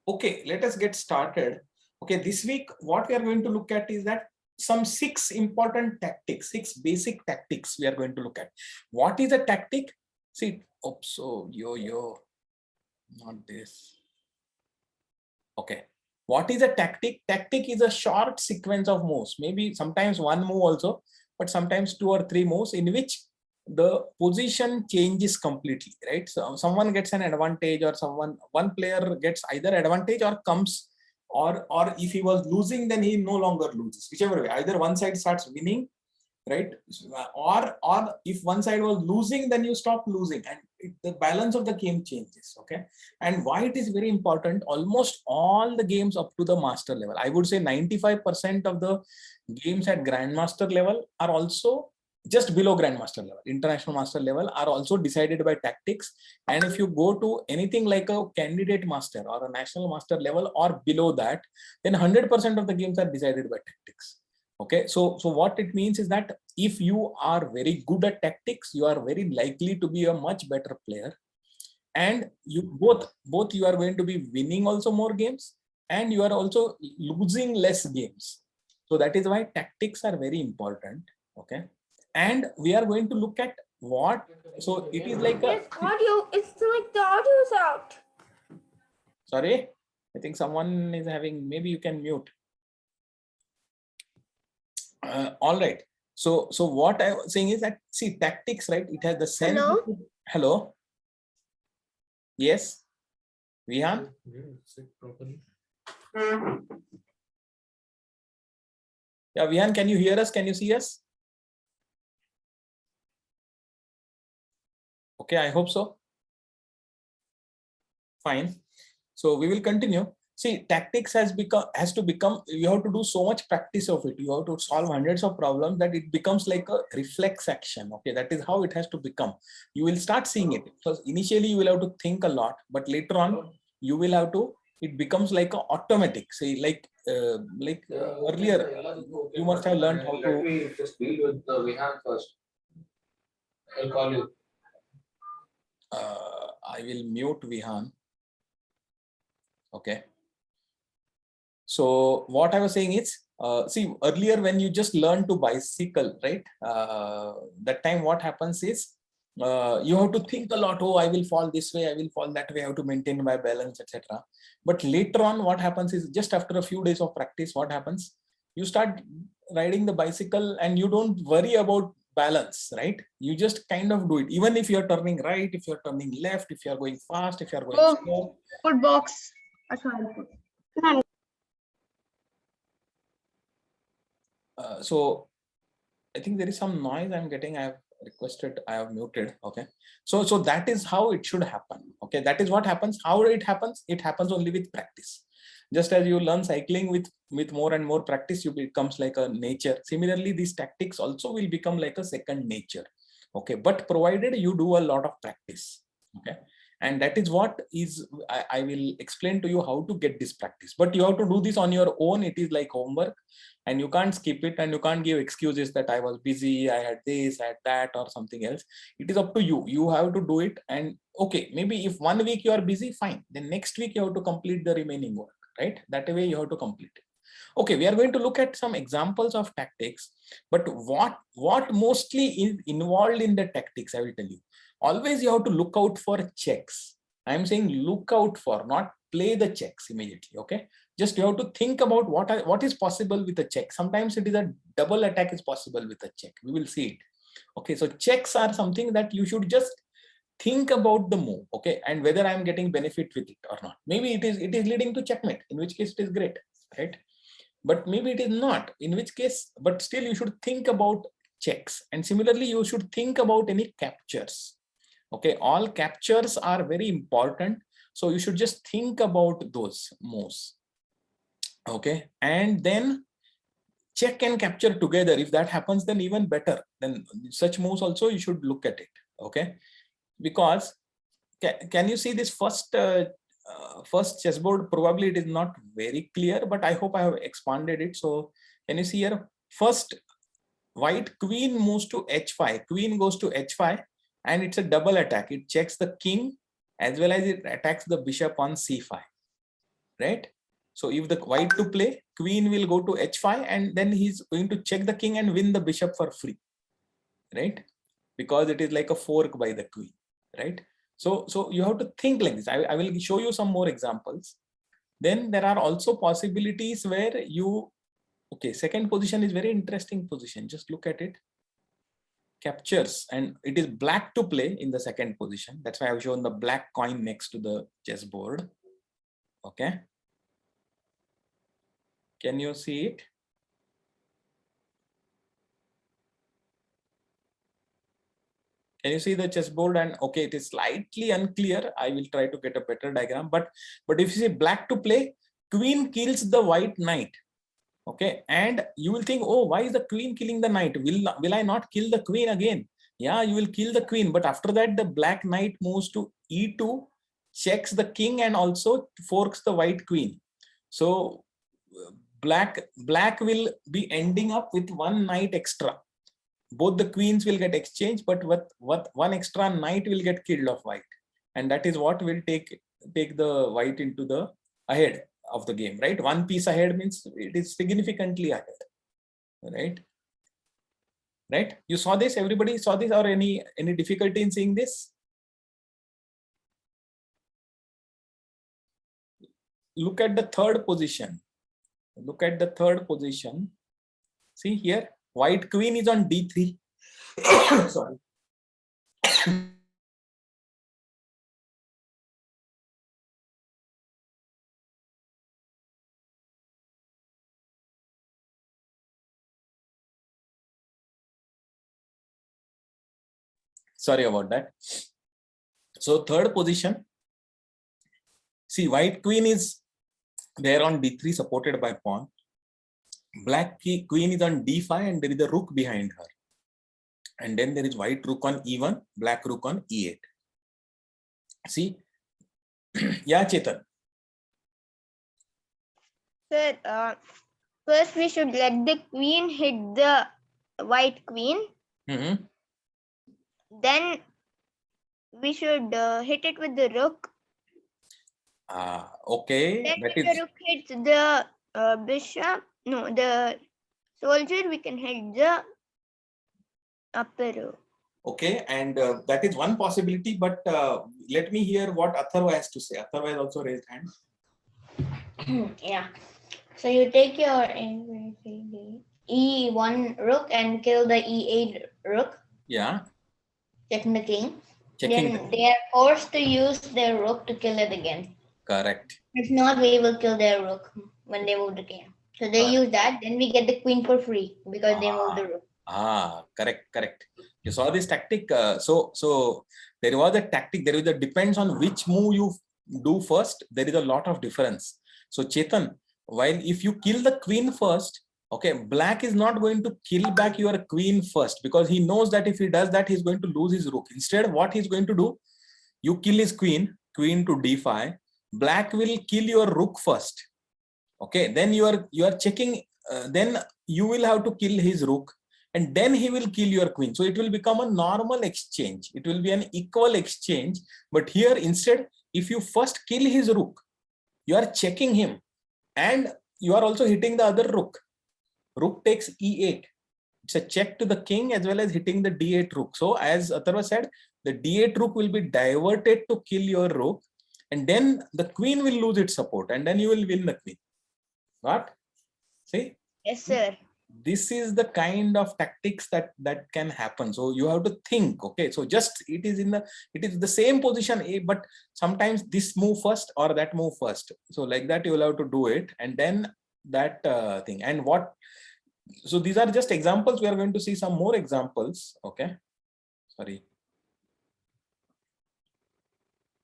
Okay, let us get started. Okay, this week what we are going to look at is that some 6 basic tactics we are going to look at. What is a tactic? See, not this. Okay, what is a tactic? Tactic is a short sequence of moves, maybe sometimes one move also, but sometimes 2 or 3 moves in which the position changes completely, right? So someone gets an advantage, or one player gets either advantage or comes, or if he was losing, then he no longer loses, whichever way. Either one side starts winning, right? Or if one side was losing, then you stop losing, and the balance of the game changes. Okay, and why it is very important, almost all the games up to the master level, I would say 95% of the games at grandmaster level are also just below grandmaster level, international master level, are also decided by tactics. And if you go to anything like a candidate master or a national master level or below that, then 100% of the games are decided by tactics. Okay, so what it means is that if you are very good at tactics, you are very likely to be a much better player, and you both you are going to be winning also more games, and you are also losing less games. So that is why tactics are very important. Okay, and we are going to look at what, so it is like a, Yes, audio. It's like the audio is out. sorry, I think someone is having, maybe you can mute. All right. So what I was saying is that, see, tactics, right? It has the sense. Hello? Hello. Yes. Vihan. Yeah, Vihan, can you hear us? Can you see us? Okay, I hope so. Fine. So we will continue. See, tactics has to become, you have to do so much practice of it. You have to solve hundreds of problems that it becomes like a reflex action. Okay, that is how it has to become. You will start seeing it, because initially you will have to think a lot, but later on you will have to, it becomes like a automatic. Say earlier, you must have learned how to. Let me just deal with the Vihan first. I'll call you. I will mute Vihan. Okay. So what I was saying is, see, earlier when you just learn to bicycle, right? That time what happens is, you have to think a lot. Oh, I will fall this way, I will fall that way, I have to maintain my balance, etc. But later on, what happens is, just after a few days of practice, what happens? You start riding the bicycle and you don't worry about balance, right? You just kind of do it. Even if you're turning right, if you're turning left, if you're going fast, if you're going slow. Good box. So I think there is some noise I'm getting. I have requested, I have muted. Okay. So that is how it should happen. Okay. That is what happens. How it happens only with practice. Just as you learn cycling with more and more practice, you becomes like a nature. Similarly, these tactics also will become like a second nature. Okay. But provided you do a lot of practice. Okay. And that is what is, I will explain to you how to get this practice. But you have to do this on your own. It is like homework, and you can't skip it, and you can't give excuses that I was busy, I had this, I had that, or something else. It is up to you. You have to do it. And okay, maybe if 1 week you are busy, fine, then next week you have to complete the remaining work, right? That way you have to complete it. Okay, we are going to look at some examples of tactics, but what mostly is involved in the tactics, I will tell you. Always you have to look out for checks. I am saying look out for, not play the checks immediately. Okay, just you have to think about what is possible with a check. Sometimes it is a double attack is possible with a check. We will see it. Okay, so checks are something that you should just think about the move. Okay, and whether I am getting benefit with it or not. Maybe it is leading to checkmate, in which case it is great, right? But maybe it is not, in which case, but still you should think about checks. And similarly, you should think about any captures. Okay, all captures are very important, so you should just think about those moves. Okay, and then check and capture together. If that happens, then even better. Then such moves also you should look at it. Okay, because can you see this first chessboard? Probably it is not very clear, but I hope I have expanded it. So can you see here? First, white queen moves to h5. Queen goes to h5, and it's a double attack. It checks the king as well as it attacks the bishop on c5. right? So if the white to play, queen will go to h5, and then he's going to check the king and win the bishop for free, right? Because it is like a fork by the queen, right? So you have to think like this. I will show you some more examples. Then there are also possibilities where you, okay, second position is very interesting position. Just look at it. Captures, and it is black to play in the second position. That's why I've shown the black coin next to the chessboard. Okay. Can you see it? Can you see the chessboard? And okay, it is slightly unclear. I will try to get a better diagram. But if you see black to play, queen kills the white knight. Okay, and you will think, oh, why is the queen killing the knight? Will I not kill the queen again? Yeah, you will kill the queen, but after that the black knight moves to e2, checks the king, and also forks the white queen. So black will be ending up with one knight extra. Both the queens will get exchanged, but what one extra knight will get killed of white, and that is what will take the white into the ahead of the game, right? One piece ahead means it is significantly ahead, right? You saw this, everybody saw this, or any difficulty in seeing this? Look at the third position. Look at the third position. See here, white queen is on d3. Sorry. Sorry about that. So third position. See, white queen is there on d3 supported by pawn. Black queen is on d5 and there is a rook behind her. And then there is white rook on e1, black rook on e8. See? Yeah, Chetan. Sir, first we should let the queen hit the white queen. Mm-hmm. Then we should hit it with the rook. Okay. Then That if is... the rook hits the bishop, no, the soldier, we can hit the upper row. Okay, and that is one possibility, but let me hear what Atharva has to say. Atharva has also raised hand. Yeah. So you take your e1 rook and kill the e8 rook, Yeah. checking the king. Checking. Then they are forced to use their rook to kill it again. Correct. If not, we will kill their rook when they move the king. So they use that, then we get the queen for free because they move the rook. Correct. You saw this tactic. So there was a tactic. There is a depends on which move you do first. There is a lot of difference. So Chetan, while if you kill the queen first, okay, black is not going to kill back your queen first because he knows that if he does that, he's going to lose his rook. Instead, what he's going to do, you kill his queen to d5. Black will kill your rook first. Okay, then you are checking. Then you will have to kill his rook, and then he will kill your queen. So it will become a normal exchange. It will be an equal exchange. But here instead, if you first kill his rook, you are checking him, and you are also hitting the other rook. Rook takes e8. It's a check to the king as well as hitting the d8 rook. So as Atharva said, the d8 rook will be diverted to kill your rook, and then the queen will lose its support, and then you will win the queen. What? See? Yes, sir. This is the kind of tactics that can happen. So you have to think. Okay, so just it is the same position, but sometimes this move first or that move first. So like that you will have to do it, and then that thing. And what? So these are just examples. We are going to see some more examples. Okay, sorry.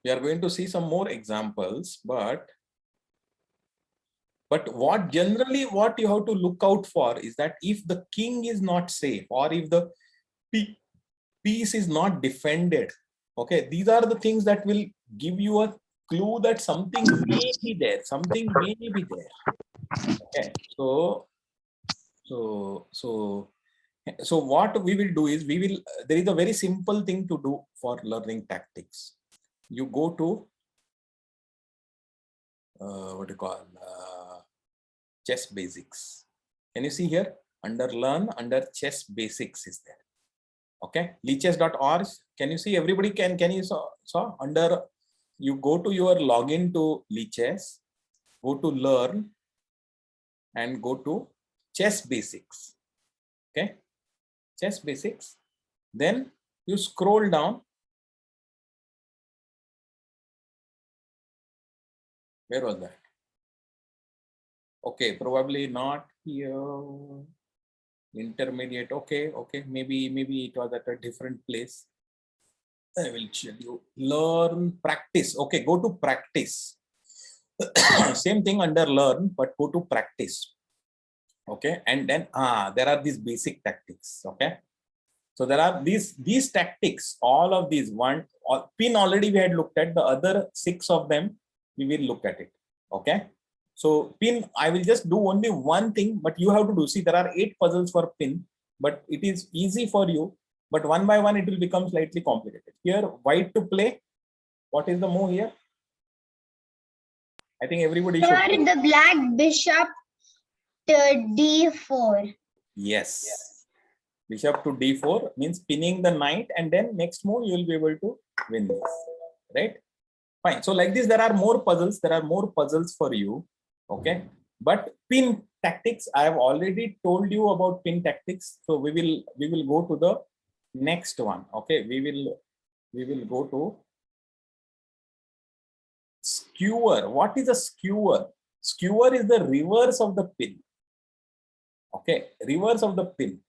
We are going to see some more examples, but what generally what you have to look out for is that if the king is not safe or if the piece is not defended, okay, these are the things that will give you a clue that something may be there. Okay, so what we will do is there is a very simple thing to do for learning tactics. You go to what do you call, chess basics. Can you see here? Under learn, under chess basics is there. Okay, lichess.org. Can you see? Everybody can you saw under, you go to your login to Lichess, go to learn and go to chess basics. Okay, chess basics. Then you scroll down. Where was that? Okay, probably not here. Intermediate. Okay, maybe it was at a different place. I will show you. Learn, practice. Okay, go to practice. Same thing under learn, but go to practice. Okay, and then there are these basic tactics. Okay, so there are these tactics. All of these pin already we had looked at. The other 6 of them we will look at it. Okay, so pin, I will just do only one thing, but you have to do. See, there are 8 puzzles for pin, but it is easy for you. But one by one, it will become slightly complicated. Here, white to play. What is the move here? I think everybody should. Sir, the black bishop to d4. Yes. Bishop to d4 means pinning the knight, and then next move you will be able to win this. Right? Fine. So like this, there are more puzzles. There are more puzzles for you. Okay. But pin tactics, I have already told you about pin tactics. So we will go to the next one. Okay. We will go to skewer. What is a skewer? Skewer is the reverse of the pin. Okay. Reverse of the pin.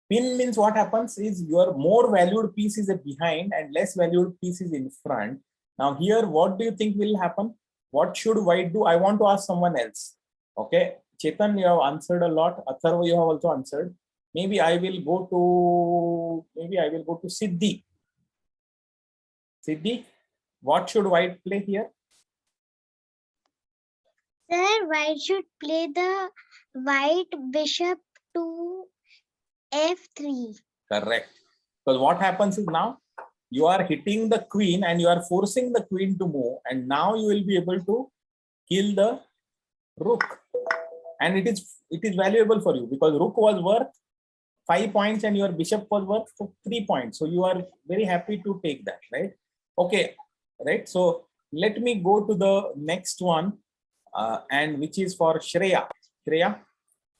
Pin means what happens is your more valued piece is behind and less valued piece is in front. Now here, what do you think will happen? What should white do? I want to ask someone else. Okay, Chetan, you have answered a lot. Atharva, you have also answered. Maybe I will go to Siddhi. Siddhi, what should white play here? Sir, white should play the white bishop to f3. Correct. Because what happens is now you are hitting the queen and you are forcing the queen to move, and now you will be able to kill the rook. And it is valuable for you because rook was worth 5 points and your bishop was worth 3 points. So you are very happy to take that, right? Okay, right. So let me go to the next one, and which is for Shreya. Shreya,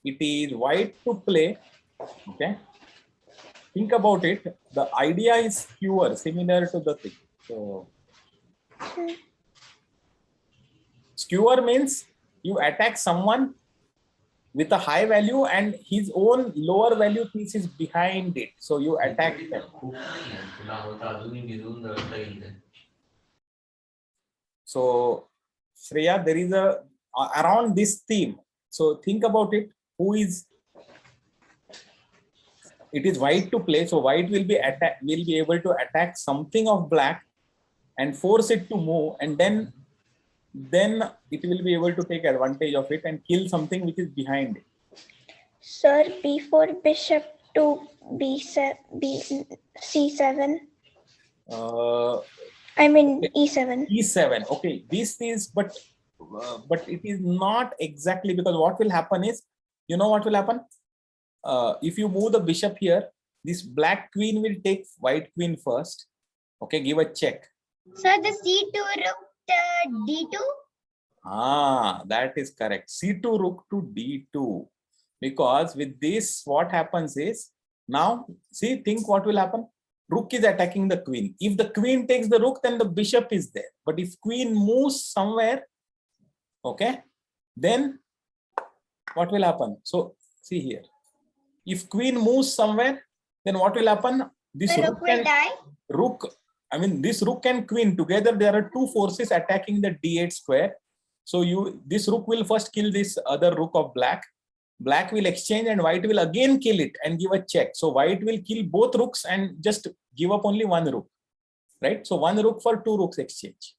it is white to play. Okay. Think about it. The idea is skewer, similar to the thing. So skewer means you attack someone with a high value and his own lower value piece is behind it. So you attack them. So Shreya, there is around this theme. So think about it. It is white to play, so white will be able to attack something of black and force it to move, and then it will be able to take advantage of it and kill something which is behind it. Sir, b4 bishop to c7. I mean e7. E7. Okay, this is but it is not exactly, because what will happen is, you know what will happen? If you move the bishop here, this black queen will take white queen first. Okay, give a check. Sir, the c2 rook to d2. That is correct. C2 rook to d2. Because with this, what happens is, now see, think what will happen. Rook is attacking the queen. If the queen takes the rook, then the bishop is there. But if queen moves somewhere, okay, then what will happen? So see here. If queen moves somewhere, then what will happen? This The rook will die. This rook and queen together, there are two forces attacking the d8 square. So this rook will first kill this other rook of black. Black will exchange and white will again kill it and give a check. So white will kill both rooks and just give up only one rook, right? So one rook for two rooks exchange,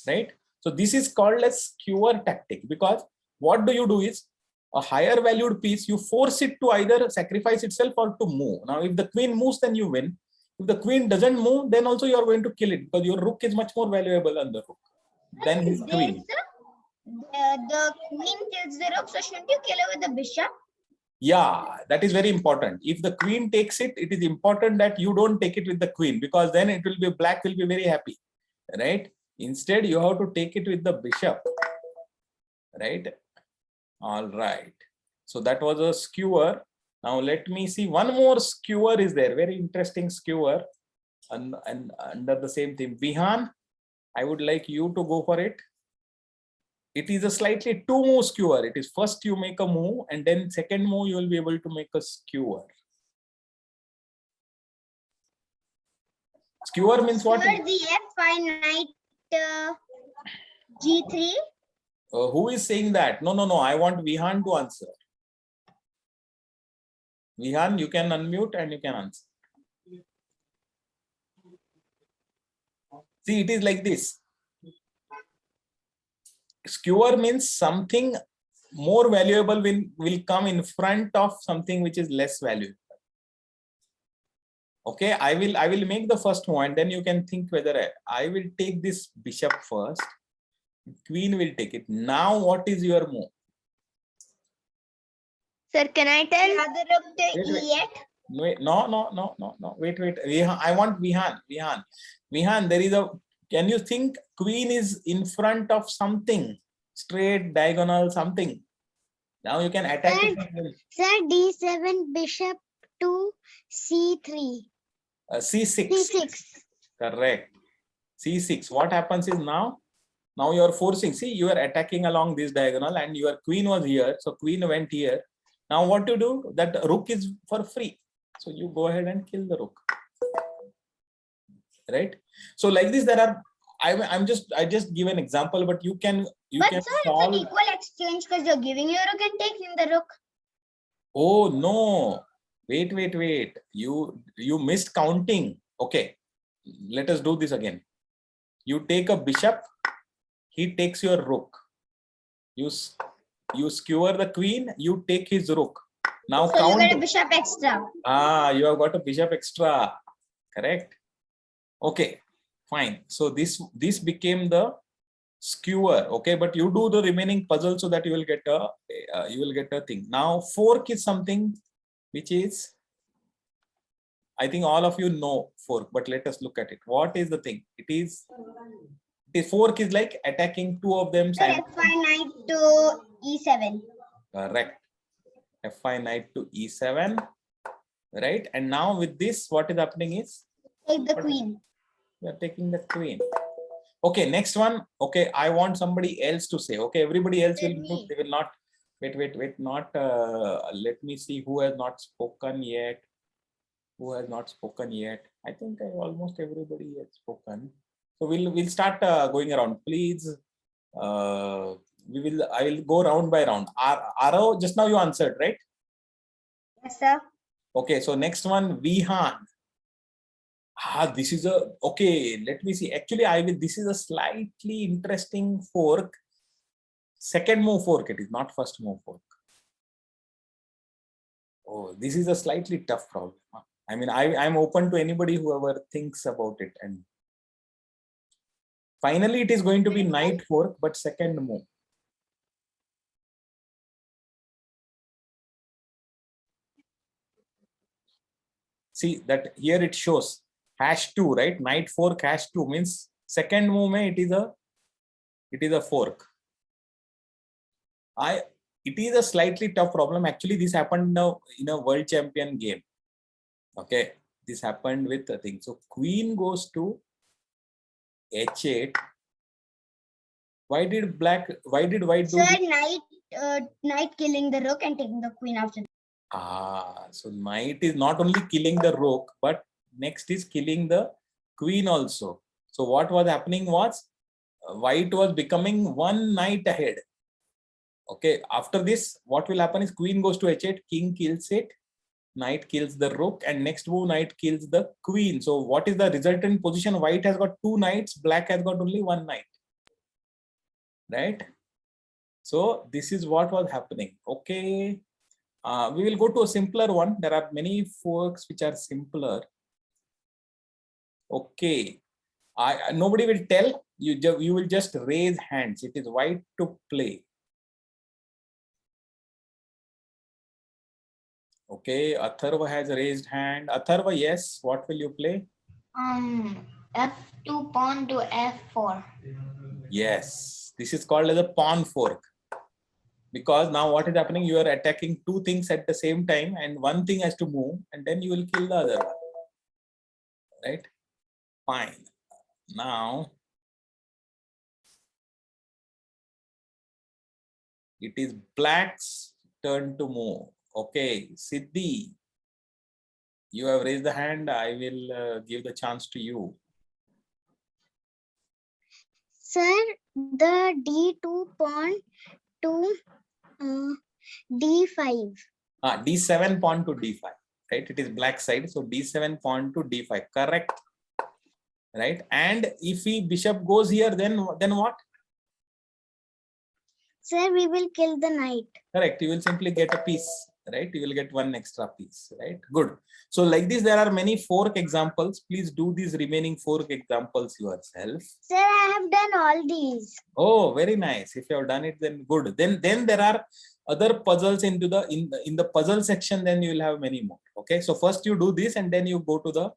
right? So this is called as skewer tactic, because what do you do is, a higher valued piece, you force it to either sacrifice itself or to move. Now, if the queen moves, then you win. If the queen doesn't move, then also you are going to kill it, because your rook is much more valuable than the rook than his queen. the queen kills the rook, so shouldn't you kill it with the bishop? Yeah, that is very important. If the queen takes it, it is important that you don't take it with the queen, because then it will be black will be very happy, right? Instead, you have to take it with the bishop, right? All right. So that was a skewer. Now let me see, one more skewer is there, very interesting skewer, and under the same theme. Vihan, I would like you to go for it. It is a slightly two move skewer. It is first you make a move, and then second move you will be able to make a skewer. Skewer means what? Sir, the f5 knight g3. Who is saying that? No. I want Vihan to answer. Vihan, you can unmute and you can answer. See, it is like this. Skewer means something more valuable will come in front of something which is less valuable. Okay, I will make the first move, and then you can think whether I will take this bishop first. Queen will take it. Now, what is your move? Sir, can I tell? The rook to Wait. e8. Wait, no. Wait. I want Vihan. Vihan, there is a. Can you think queen is in front of something, straight, diagonal, something? Now you can attack it. Sir, d7 bishop to c3. C6. c6. Correct. C6. What happens is now you are forcing. See, you are attacking along this diagonal, and your queen was here. So queen went here. Now what to do? That rook is for free. So you go ahead and kill the rook. Right? So like this, there are. I just give an example, but you can But sir, solve. it's an equal exchange because you're giving your rook and taking the rook. Oh no! Wait. You missed counting. Okay, let us do this again. You take a bishop. He takes your rook. You skewer the queen. You take his rook. Now So count. you get a bishop extra. You have got a bishop extra. Correct. Okay, fine. So this became the skewer. Okay, but you do the remaining puzzle so that you will get a thing. Now fork is something which is, I think all of you know fork, but let us look at it. What is the thing? The fork is like attacking two of them. Sir, f5 knight to e7. Correct. F5 knight to e7. Right. And now with this, what is happening is Take the queen. we are taking the queen. Okay, next one. Okay, I want somebody else to say. Okay, everybody else will mute. They will not. Wait. Not. Let me see who has not spoken yet. Who has not spoken yet? I think almost everybody has spoken. So we'll start going around. Please. I will go round by round. Aro, just now you answered, right? Yes, sir. Okay, so next one, Vihan. This is a, okay, let me see. Actually, this is a slightly interesting fork. Second move fork, it is not first move fork. Oh, this is a slightly tough problem. I mean, I'm open to anybody whoever thinks about it. And finally, it is going to be knight fork, but second move. See that here it shows #2, right? Knight fork #2 means second move it is a fork. It is a slightly tough problem. Actually, this happened now in a world champion game. Okay, this happened with the thing. So queen goes to h8. Why did white do Sir, this? knight killing the rook and taking the queen after. So knight is not only killing the rook, but next is killing the queen also. So what was happening was white was becoming one knight ahead. Okay, after this, what will happen is queen goes to h8, king kills it, knight kills the rook, and next move knight kills the queen. So what is the resultant position? White has got two knights, black has got only one knight. Right? So this is what was happening. Okay. We will go to a simpler one. There are many forks which are simpler. Okay. Nobody will tell you. You will just raise hands. It is white to play. Okay, Atharva has raised hand. Atharva, yes. What will you play? F2 pawn to F4. Yes, this is called as a pawn fork. Because now what is happening? You are attacking two things at the same time, and one thing has to move, and then you will kill the other one. Right? Fine. Now it is black's turn to move. Okay, Siddhi, you have raised the hand. I will give the chance to you. Sir, the D2 pawn to D5. D7 pawn to D5. Right? It is black side. So D7 pawn to D5. Correct. Right? And if he bishop goes here, then what? Sir, we will kill the knight. Correct. You will simply get a piece. Right? You will get one extra piece. Right? Good. So like this, there are many fork examples. Please do these remaining fork examples yourself. Sir, I have done all these. Oh, very nice. If you have done it, then good. Then there are other puzzles in the puzzle section. Then you will have many more. Okay. So first you do this, and then you go to the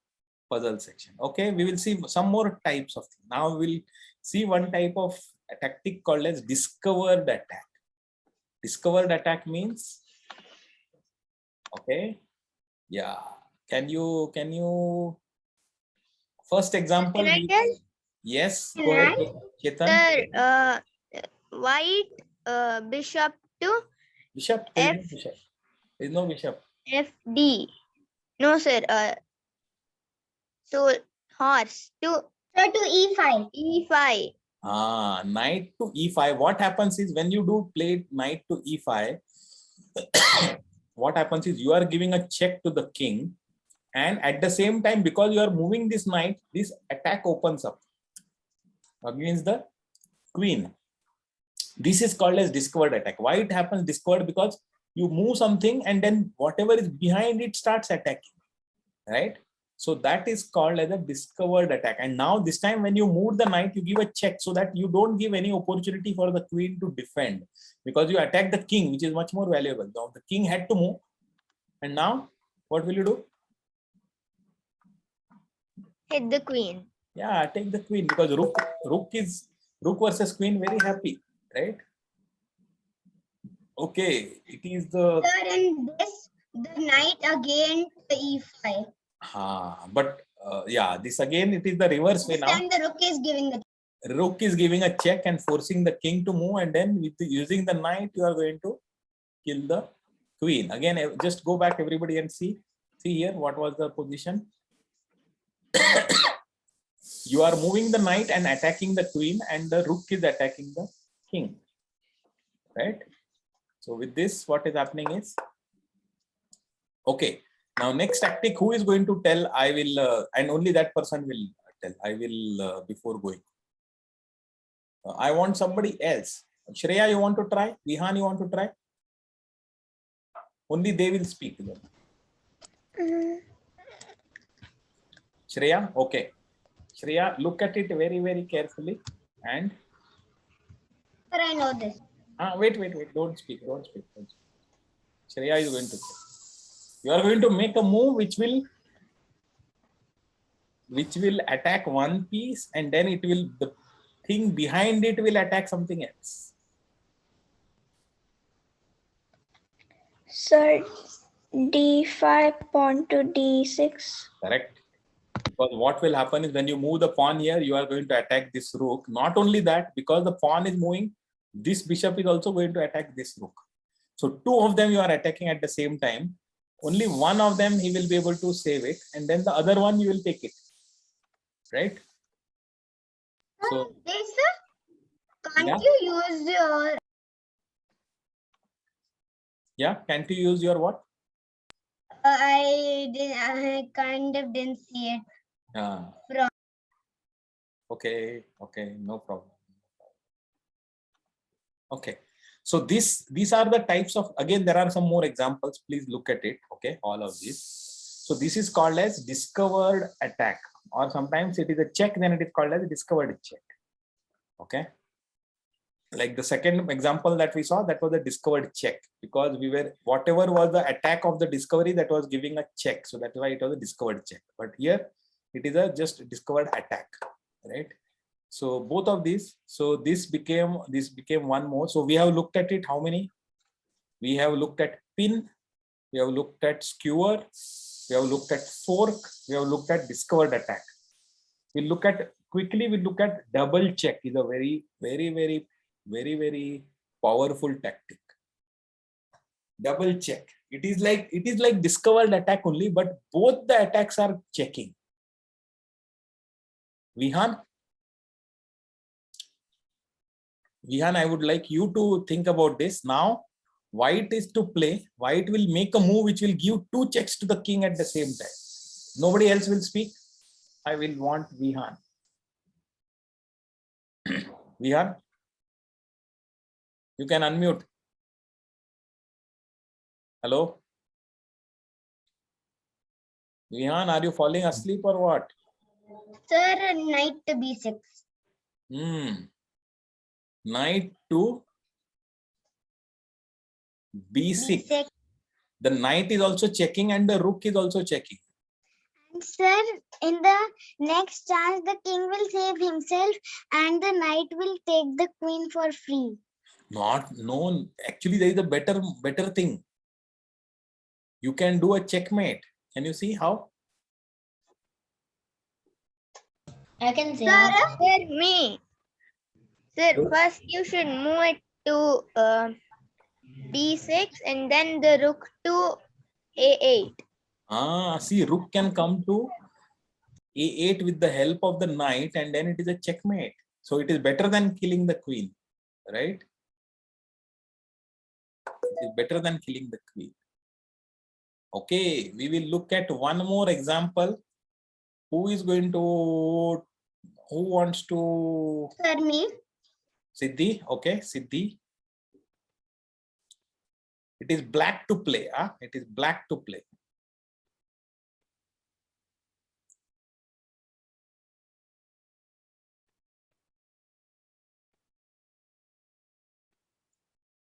puzzle section. Okay. We will see some more types of things. Now we'll see one type of a tactic called as discovered attack. Discovered attack means, okay, yeah. Can you first example? Can I tell? Yes. Go ahead, Chetan. Sir, white bishop to Bishop. There is no bishop. FD. No, sir. So horse to Sir, to E5. E5. Knight to E5. What happens is when you do play knight to E5, what happens is you are giving a check to the king, and at the same time, because you are moving this knight, this attack opens up against the queen. This is called as discovered attack. Why it happens discovered? Because you move something and then whatever is behind it starts attacking, right? So that is called as a discovered attack. And now this time when you move the knight, you give a check so that you don't give any opportunity for the queen to defend, because you attack the king, which is much more valuable. Now the king had to move, and now what will you do? Hit the queen. Yeah, take the queen, because rook versus queen, very happy, right? Okay, it is the Sir, in this, the knight again to E5. but yeah, this again it is the reverse way This now. time the rook is giving the Rook is giving a check and forcing the king to move, and then using the knight you are going to kill the queen. Again, just go back everybody and see here what was the position. You are moving the knight and attacking the queen, and the rook is attacking the king, right? So with this, what is happening is, okay, now next tactic, who is going to tell? I will, and only that person will tell. I will before going. I want somebody else. Shreya, you want to try? Vihan, you want to try? Only they will speak then. Shreya, okay. Shreya, look at it very, very carefully. And Sir, I know this. wait. Don't speak. Shreya is going to say. You are going to make a move which will attack one piece, and then it will, the thing behind it will attack something else. Sir, D5 pawn to D6. Correct. Because what will happen is when you move the pawn here, you are going to attack this rook. Not only that, because the pawn is moving, this bishop is also going to attack this rook. So two of them you are attacking at the same time. Only one of them he will be able to save it, and then the other one you will take it. Right? So Yes, sir. Can't Yeah. you use your yeah, can't you use your what? I kind of didn't see it. Okay, no problem. Okay, so these are the types of, again there are some more examples, please look at it. Okay, all of this. So this is called as discovered attack. or sometimes it is a check, then it is called as a discovered check. Okay. Like the second example that we saw, that was a discovered check, because we were, whatever was the attack of the discovery, that was giving a check. So that's why it was a discovered check. But here it is a just discovered attack, right? So both of these, so this became one more. So we have looked at it. How many? We have looked at pin, we have looked at skewer, we have looked at fork, we have looked at discovered attack. We look at quickly, we look at double check is a very powerful tactic. Double check. It is like discovered attack only, but both the attacks are checking. Vihan, I would like you to think about this. Now, white is to play. White will make a move which will give 2 checks to the king at the same time. Nobody else will speak. I will want Vihan. Vihan, you can unmute. Hello? Vihan, are you falling asleep or what? Sir, knight to b6. Knight to b6. B6. The knight is also checking and the rook is also checking. And sir, in the next chance, the king will save himself and the knight will take the queen for free. No, actually there is a better thing. You can do a checkmate. Can you see how? I can see. Sir, how. sir, me. Sir, Rook. first you should move it to b6 and then the rook to a8. See, rook can come to a8 with the help of the knight, and then it is a checkmate. So it is better than killing the queen, right? It is better than killing the queen. Okay, we will look at one more example. Who wants to? Sir, me. Siddhi, okay, Siddhi. It is black to play, It is black to play.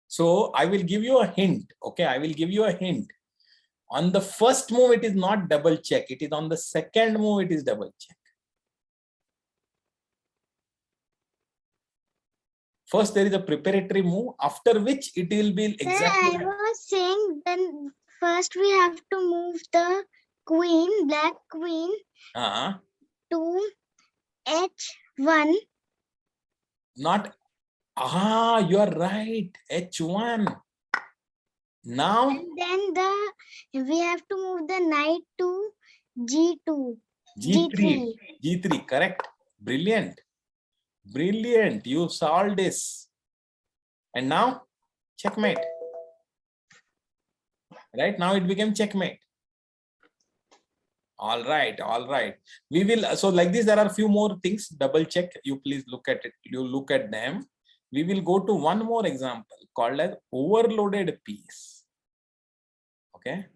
So I will give you a hint, okay? I will give you a hint. On the first move, it is not double check. It is on the second move, it is double check. First, there is a preparatory move, after which it will be Sir, exactly. I was saying then first we have to move the queen, black queen, to h1. Not, you are right, h1. Now, And then we have to move the knight to g2. G3, G3, correct. Brilliant. Brilliant. You solved this. And now, checkmate. Right now, it became checkmate. All right, all right. We will, so like this, there are a few more things. Double check. You please look at it. You look at them. We will go to one more example called as overloaded piece. Okay.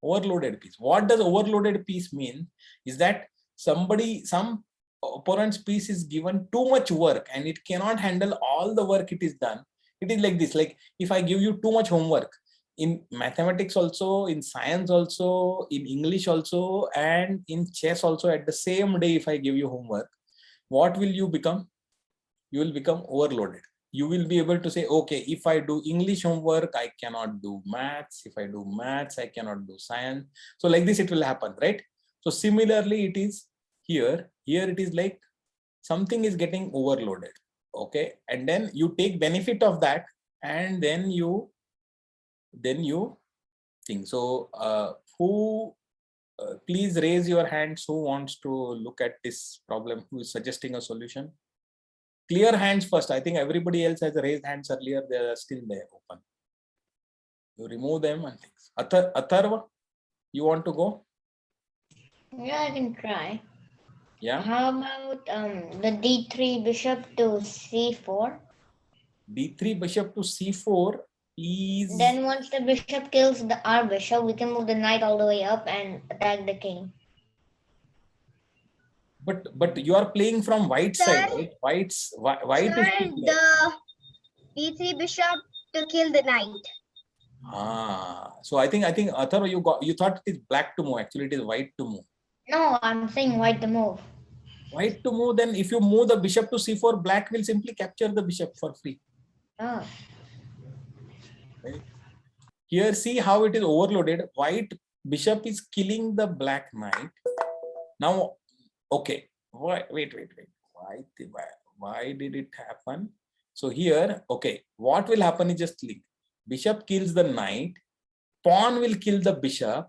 Overloaded piece. What does overloaded piece mean? Is that some opponent's piece is given too much work and it cannot handle all the work it is done. It is like this, like if I give you too much homework in mathematics also, in science also, in English also, and in chess also at the same day, if I give you homework, what will you become? You will become overloaded. You will be able to say, okay, if I do English homework, I cannot do maths. If I do maths, I cannot do science. So like this, it will happen, right? So similarly, it is here. Here it is like something is getting overloaded. Okay. And then you take benefit of that and then you think. So please raise your hands who wants to look at this problem, who is suggesting a solution. Clear hands first. I think everybody else has raised hands earlier. They are still there open. You remove them and things. Atharva, you want to go? Yeah, I can try. Yeah. How about the d3 bishop to c4? D3 bishop to c4 is. Then once the bishop kills our bishop, we can move the knight all the way up and attack the king. But you are playing from white side, Sir? right? White is still there. the e3 bishop to kill the knight. So I think Atharva, you thought it is black to move. Actually, it is white to move. No, I'm saying white to move. White to move, then if you move the bishop to c4, black will simply capture the bishop for free. Oh. Right? Here, see how it is overloaded. White bishop is killing the black knight. Now, okay, wait. Why did it happen? So here, okay, what will happen is just link. Bishop kills the knight, pawn will kill the bishop.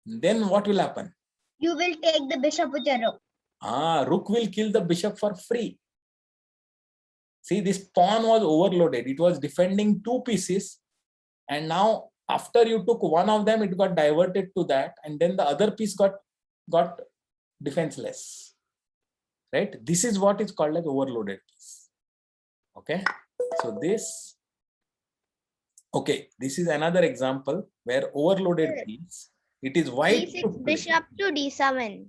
Then what will happen? You will take the bishop with your rook. Rook will kill the bishop for free. See, this pawn was overloaded. It was defending two pieces. And now after you took one of them, it got diverted to that. And then the other piece got defenseless. Right? This is what is called as overloaded piece. Okay. So this, okay, this is another example where overloaded piece. It is white. to d6 play. bishop to d7.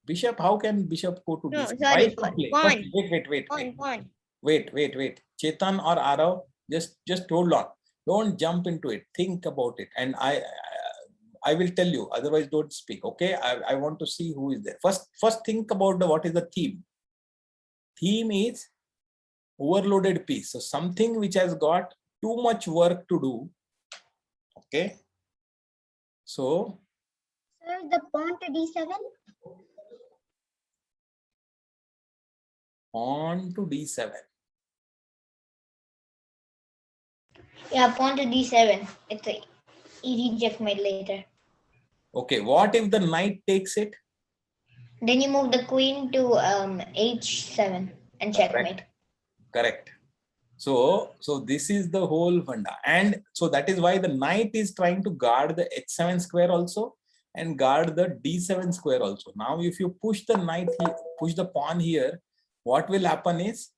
Bishop, how can bishop go to No, d7? sorry, White to play. pawn. First, Pawn. wait. Chetan or Arav, just hold on. Don't jump into it. Think about it. And I will tell you, otherwise don't speak. Okay. I want to see who is there. First think about what is the theme. Theme is overloaded piece. So something which has got too much work to do. Okay. So Sir, the pawn to d7. pawn to d7. Yeah, pawn to d7. It's a easy checkmate later. Okay. What if the knight takes it? Then you move the queen to h7 and checkmate. Correct. So this is the whole funda. And so that is why the knight is trying to guard the h7 square also and guard the d7 square also. Now, if you push the knight here, push the pawn here, what will happen is,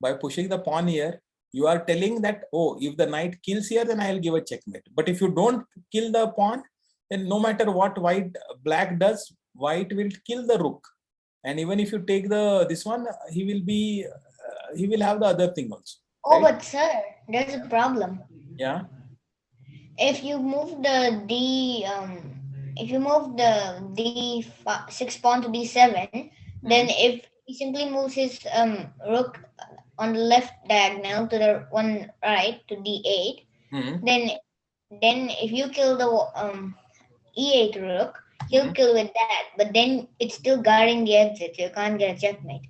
by pushing the pawn here, you are telling that, oh, if the knight kills here, then I will give a checkmate. But if you don't kill the pawn, then no matter what black does, white will kill the rook. And even if you take this one, he will have the other thing also. Oh, Right? but sir, there's a problem. Yeah. If you move the d6 pawn to d7, then if he simply moves his rook on the left diagonal to the one right to d8, then if you kill the e8 rook, he'll kill with that. But then it's still guarding the exit. You can't get a checkmate.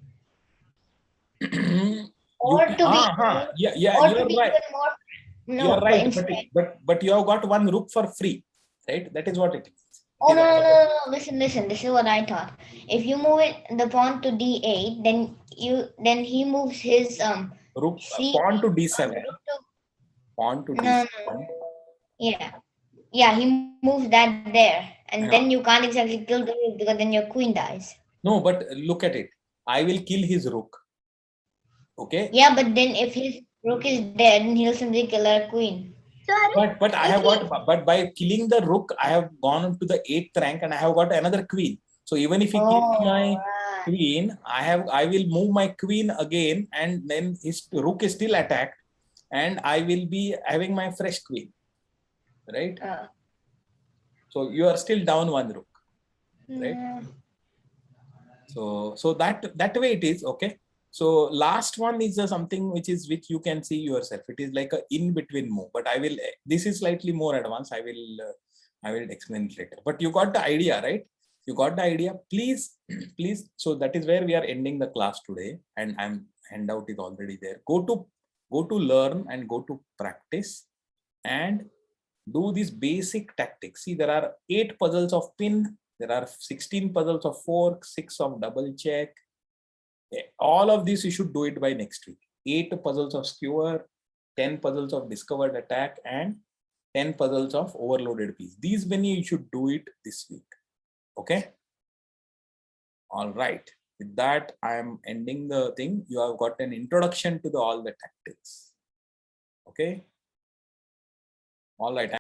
Or to be you're right. even more. No, You're right, instead- but you have got one rook for free, right? That is what it is. Oh no. Listen. This is what I thought. If you move the pawn to d8, then he moves his Rook C- pawn to d7. rook to- Pawn to No, d7. yeah. He moves that there, and Yeah. then you can't exactly kill the rook because then your queen dies. No, but look at it. I will kill his rook. Okay. Yeah, but then if his rook is dead, then he'll simply kill our queen. Sorry. But I have got, but by killing the rook, I have gone to the 8th rank and I have got another queen. So even if he kills my right. queen, I will move my queen again, and then his rook is still attacked, and I will be having my fresh queen. Right? So you are still down one rook. Right? Mm. So that way it is. Okay. So last one is something which you can see yourself. It is like a in-between move, but this is slightly more advanced. I will explain it later, but you got the idea, right? You got the idea. Please. So that is where we are ending the class today, and handout is already there. Go to learn and go to practice and do these basic tactics. See, there are 8 puzzles of pin. There are 16 puzzles of fork, 6 of double check. All of this you should do it by next week. 8 puzzles of skewer, 10 puzzles of discovered attack, and 10 puzzles of overloaded piece. These many you should do it this week. Okay. All right. With that, I am ending the thing. You have got an introduction to all the tactics. Okay. All right.